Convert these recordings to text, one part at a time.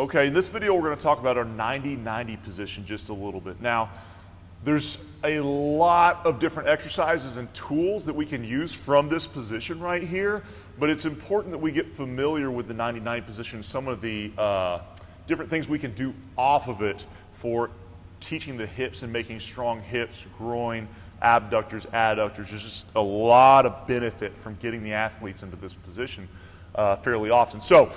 Okay, in this video we're going to talk about our 90-90 position just a little bit. Now, there's a lot of different exercises and tools that we can use from this position right here, but it's important that we get familiar with the 90-90 position, some of the different things we can do off of it for teaching the hips and making strong hips, groin, abductors, adductors. There's just a lot of benefit from getting the athletes into this position fairly often. So,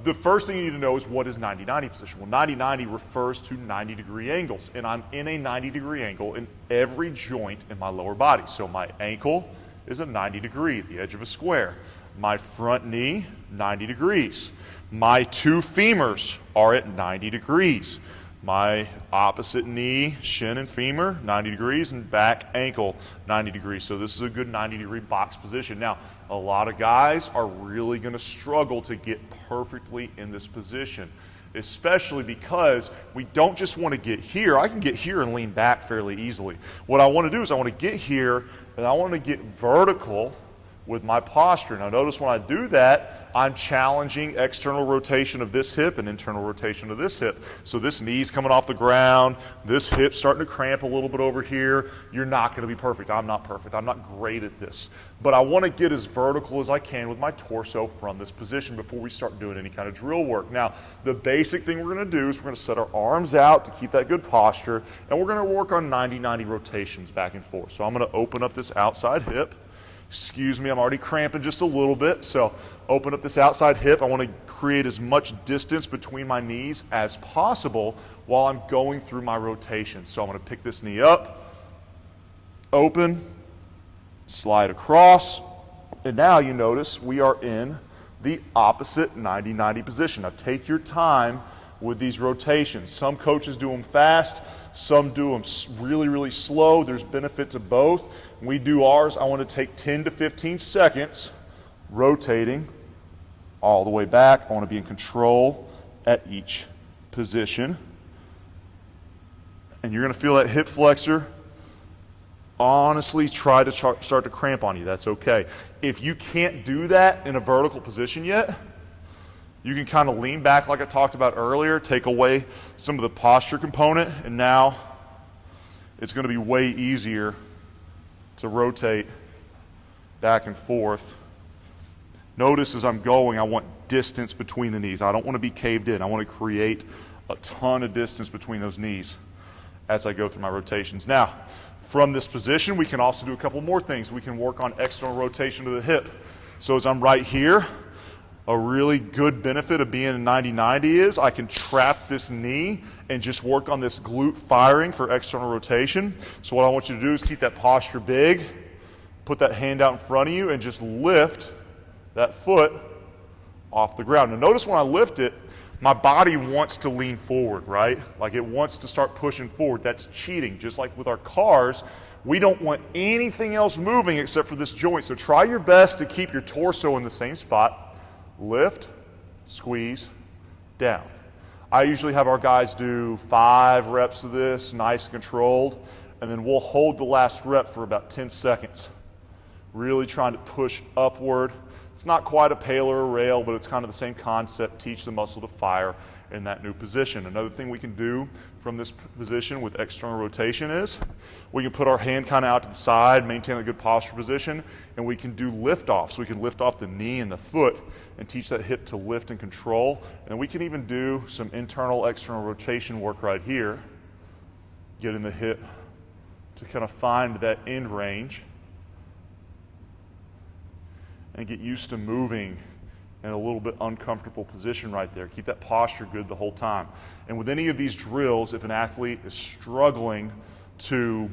the first thing you need to know is what is 90-90 position. Well, 90-90 refers to 90-degree angles, and I'm in a 90-degree angle in every joint in my lower body. So my ankle is a 90 degree, the edge of a square. My front knee, 90 degrees. My two femurs are at 90 degrees. My opposite knee, shin and femur, 90 degrees, and back ankle, 90 degrees. So this is a good 90-degree box position. Now, a lot of guys are really going to struggle to get perfectly in this position, especially because we don't just want to get here. I can get here and lean back fairly easily. What I want to do is I want to get here, and I want to get vertical with my posture. Now, notice when I do that, I'm challenging external rotation of this hip and internal rotation of this hip. So this knee's coming off the ground, this hip's starting to cramp a little bit over here. You're not going to be perfect. I'm not perfect. I'm not great at this. But I want to get as vertical as I can with my torso from this position before we start doing any kind of drill work. Now, the basic thing we're going to do is we're going to set our arms out to keep that good posture, and we're going to work on 90-90 rotations back and forth. So I'm going to open up this outside hip. Excuse me, I'm already cramping just a little bit, so open up this outside hip. I want to create as much distance between my knees as possible while I'm going through my rotation. So I'm going to pick this knee up, open, slide across, and now you notice we are in the opposite 90-90 position. Now take your time with these rotations. Some coaches do them fast, some do them really, really slow. There's benefit to both. When we do ours, I want to take 10 to 15 seconds rotating all the way back. I want to be in control at each position. And you're going to feel that hip flexor honestly try to start to cramp on you. That's okay. If you can't do that in a vertical position yet, you can kind of lean back like I talked about earlier, take away some of the posture component, and now it's going to be way easier to rotate back and forth. Notice as I'm going, I want distance between the knees. I don't want to be caved in. I want to create a ton of distance between those knees as I go through my rotations. Now, from this position, we can also do a couple more things. We can work on external rotation to the hip. So as I'm right here, a really good benefit of being in 90-90 is I can trap this knee and just work on this glute firing for external rotation. So what I want you to do is keep that posture big, put that hand out in front of you, and just lift that foot off the ground. Now notice when I lift it, my body wants to lean forward, right? Like it wants to start pushing forward. That's cheating. Just like with our cars, we don't want anything else moving except for this joint. So try your best to keep your torso in the same spot. Lift, squeeze, down. I usually have our guys do 5 reps of this, nice and controlled, and then we'll hold the last rep for about 10 seconds. Really trying to push upward. It's not quite a pail or a rail, but it's kind of the same concept. Teach the muscle to fire in that new position. Another thing we can do from this position with external rotation is we can put our hand kind of out to the side, maintain a good posture position, and we can do lift offs. We can lift off the knee and the foot and teach that hip to lift and control. And we can even do some internal external rotation work right here, getting the hip to kind of find that end range and get used to moving in a little bit uncomfortable position right there. Keep that posture good the whole time. And with any of these drills, if an athlete is struggling to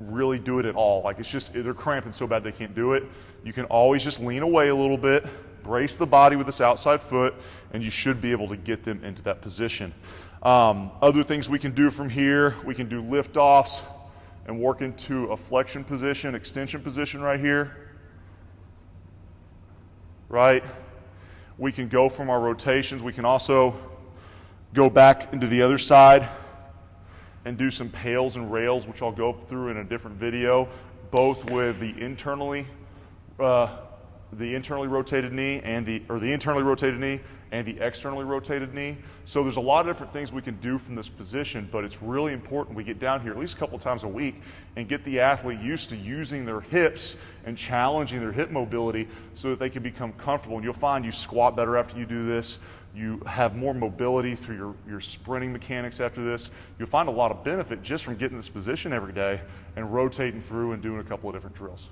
really do it at all, like it's just, they're cramping so bad they can't do it, you can always just lean away a little bit, brace the body with this outside foot, and you should be able to get them into that position. Other things we can do from here, we can do lift-offs and work into a flexion position, extension position right here. Right? We can go from our rotations. We can also go back into the other side and do some pails and rails, which I'll go through in a different video, both with the internally rotated knee and the internally rotated knee and the externally rotated knee. So there's a lot of different things we can do from this position, but it's really important we get down here at least a couple times a week and get the athlete used to using their hips and challenging their hip mobility so that they can become comfortable. And you'll find you squat better after you do this. You have more mobility through your sprinting mechanics after this. You'll find a lot of benefit just from getting this position every day and rotating through and doing a couple of different drills.